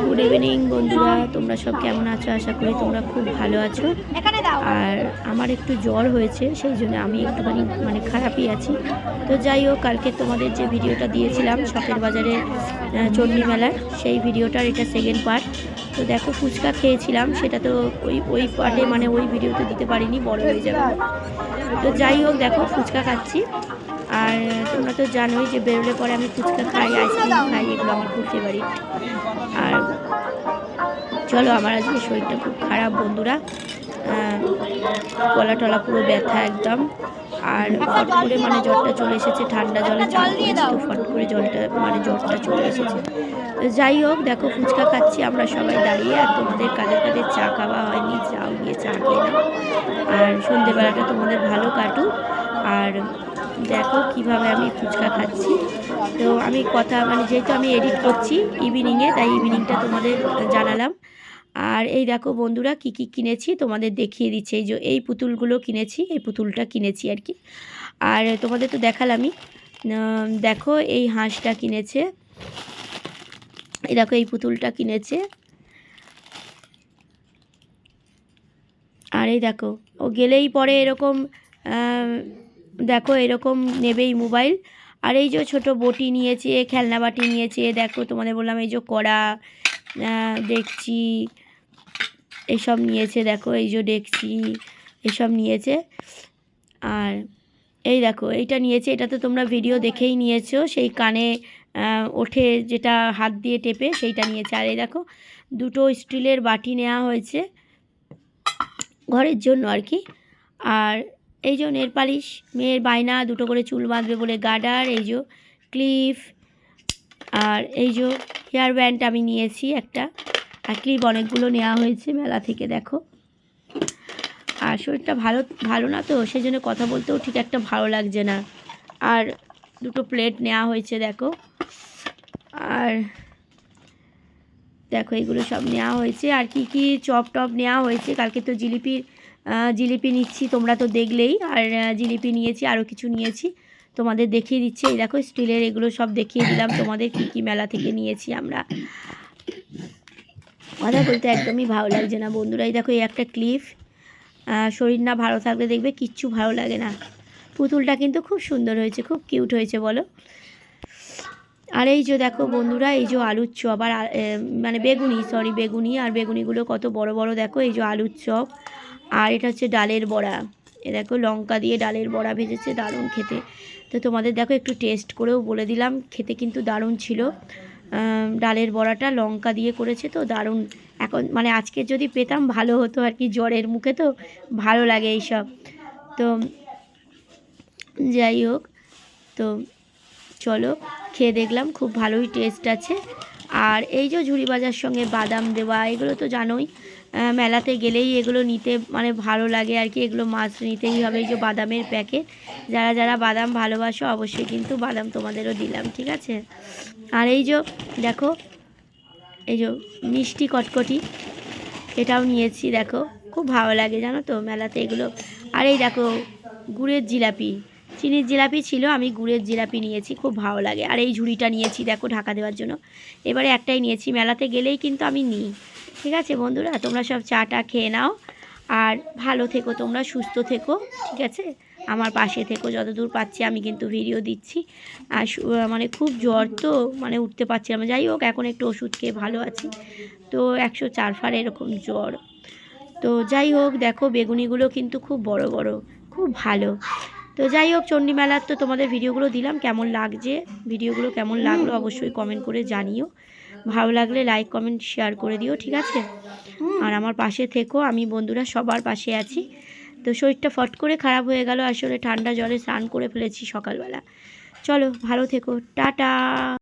Good evening বন্ধুরা, তোমরা সব কেমন আছো? আশা করি তোমরা খুব ভালো আছো। আর আমার একটু জ্বর হয়েছে, সেই জন্য আমি একটুখানি খারাপই আছি। তো যাই হোক, কালকে তোমাদের যে ভিডিওটা দিয়েছিলাম শখের বাজারে চণ্ডী মেলার, সেই ভিডিওটার এটা সেকেন্ড পার্ট। তো দেখো, ফুচকা খেয়েছিলাম, সেটা তো ওই পার্টে ওই ভিডিওতে দিতে পারিনি, বড় হয়ে যাবে। তো যাই হোক, দেখো ফুচকা খাচ্ছি। আর তোমরা তো জানোই যে বেরোলে পরে আমি ফুচকা খাই, আইসক্রিম খাই, এগুলো আমার খুব ফেভারিট। আর চলো, আমার আজকে শরীরটা খুব খারাপ বন্ধুরা, গলা টলা পুরো ব্যথা একদম। আর ফট করে জ্বরটা চলে এসেছে, ঠান্ডা জলে চান করেছি তো ফট করে জ্বরটা চলে এসেছে। তো যাই হোক, দেখো ফুচকা খাচ্ছি আমরা সবাই দাঁড়িয়ে। আর তোমাদের কাদের কাদের চা খাওয়া হয়নি, যাও গিয়ে চা খেয়ে নাও। আর সন্ধেবেলাটা তোমাদের ভালো কাটুক। আর দেখো কিভাবে আমি ফুচকা খাচ্ছি। তো আমি কথা যেহেতু আমি এডিট করছি ইভিনিংয়ে, তাই ইভিনিংটা তোমাদের জানালাম। আর এই দেখো বন্ধুরা, কি কি কিনেছি তোমাদের দেখিয়ে দিচ্ছি। এই যে এই পুতুলগুলো কিনেছি, এই পুতুলটা কিনেছি আর কি। আর তোমাদের তো দেখালামই। দেখো এই হাঁসটা কিনেছে, এই দেখো এই পুতুলটা কিনেছে। আর এই দেখো, ও গেলেই পরে এরকম দেখো এরকম নেবেই মোবাইল। আর এই যে ছোট বটি নিয়েছে, খেলনা বাটি নিয়েছে, দেখো তোমাদের বললাম এই যে কড়া, ডেকচি এসব নিয়েছে। দেখো এই যে ডেকচি এসব নিয়েছে। আর এই দেখো এইটা নিয়েছে, এটা তো তোমরা ভিডিও দেখেই নিয়েছো, সেই কানে ওঠে যেটা হাত দিয়ে টেপে, সেইটা নিয়েছে। আর এই দেখো দুটো স্টিলের বাটি নেওয়া হয়েছে ঘরের জন্য আর কি। আর এই যে নেল পালিশ, মেয়ের বায়না দুটো করে চুল বাঁধবে বলে গার্ডার, এই যে ক্লিপ, আর এই যে হেয়ার ব্যান্ড আমি নিয়েছি একটা। আর ক্লিপ অনেকগুলো নেওয়া হয়েছে মেলা থেকে, দেখো। আর শরীরটা ভালো না তো, সেই জন্য কথা বলতেও ঠিক একটা ভালো লাগছে না। আর দুটো প্লেট নেওয়া হয়েছে দেখো। আর দেখো এগুলো সব নেওয়া হয়েছে। আর কি কি চপ টপ নেওয়া হয়েছে, কালকে তো জিলিপি নিচ্ছি, তোমরা তো দেখলেই। আর জিলিপি নিয়েছি, আরও কিছু নিয়েছি, তোমাদের দেখিয়ে দিচ্ছি। এই দেখো স্টিলের এগুলো সব দেখিয়ে দিলাম তোমাদের, কি কি মেলা থেকে নিয়েছি আমরা। কথা বলতে একদমই ভালো লাগছে না বন্ধুরা। এই দেখো এই একটা ক্লিপ, শরীর না ভালো থাকলে দেখবে কিচ্ছু ভালো লাগে না। পুতুলটা কিন্তু খুব সুন্দর হয়েছে, খুব কিউট হয়েছে বলো। আর এই যে দেখো বন্ধুরা, এই যে আলুর চপ, আর বেগুনি, আর বেগুনিগুলো কত বড় বড় দেখো। এই যে আলুর চপ, আর এটা হচ্ছে ডালের বড়া। এ দেখো লঙ্কা দিয়ে ডালের বড়া ভেজেছে, দারুণ খেতে। তো তোমাদের দেখো একটু টেস্ট করেও বলে দিলাম, খেতে কিন্তু দারুণ ছিল। ডালের বড়াটা লঙ্কা দিয়ে করেছে, তো দারুণ। এখন আজকে যদি পেতাম ভালো হতো আর কি, জ্বরের মুখে তো ভালো লাগে এইসব। তো যাই হোক, তো চলো খেয়ে দেখলাম, খুব ভালোই টেস্ট আছে। আর এই যে ঝুড়ি ভাজার সঙ্গে বাদাম দেওয়া, এগুলো তো জানোই, মেলাতে গেলেই এগুলো নিতে ভালো লাগে আর কি, এগুলো মাছ নিতেই হবে। এই যে বাদামের প্যাকেট, যারা যারা বাদাম ভালোবাসো অবশ্যই কিন্তু বাদাম তোমাদেরও দিলাম, ঠিক আছে। আর এই যে দেখো, এই যে মিষ্টি কটকটি, এটাও নিয়েছি, দেখো খুব ভালো লাগে জানো তো মেলাতে এগুলো। আর এই দেখো গুড়ের জিলাপি, চিনির জিলাপি ছিল, আমি গুড়ের জিলাপি নিয়েছি, খুব ভালো লাগে। আর এই ঝুড়িটা নিয়েছি দেখো ঢাকা দেওয়ার জন্য, এবারে একটাই নিয়েছি, মেলাতে গেলেই কিন্তু আমি নিই। ঠিক আছে বন্ধুরা, তোমরা সব চাটা খেয়ে নাও। আর ভালো থেকো, তোমরা সুস্থ থেকো, ঠিক আছে। আমার পাশে থেকো, যতদূর পাচ্ছি আমি কিন্তু ভিডিও দিচ্ছি। আর খুব জ্বর তো, উঠতে পারছিলাম না। যাই হোক, এখন একটু ওষুধ খেয়ে ভালো আছি। তো 104 ফার এরকম জ্বর। তো যাই হোক, দেখো বেগুনিগুলো কিন্তু খুব বড় বড়, খুব ভালো। তো যাই হোক, চণ্ডী মেলার তো তোমাদের ভিডিওগুলো দিলাম, কেমন লাগছে ভিডিওগুলো, কেমন লাগলো অবশ্যই কমেন্ট করে জানিও। ভালো লাগলে লাইক কমেন্ট শেয়ার করে দিও, ঠিক আছে। আর আমার পাশে থেকো, আমি বন্ধুরা সবার পাশে আছি। তো শরীরটা ফট করে খারাপ হয়ে গেল, আসলে ঠান্ডা জলে স্নান করে ফেলেছি সকালবেলা। চলো ভালো থেকো, টাটা।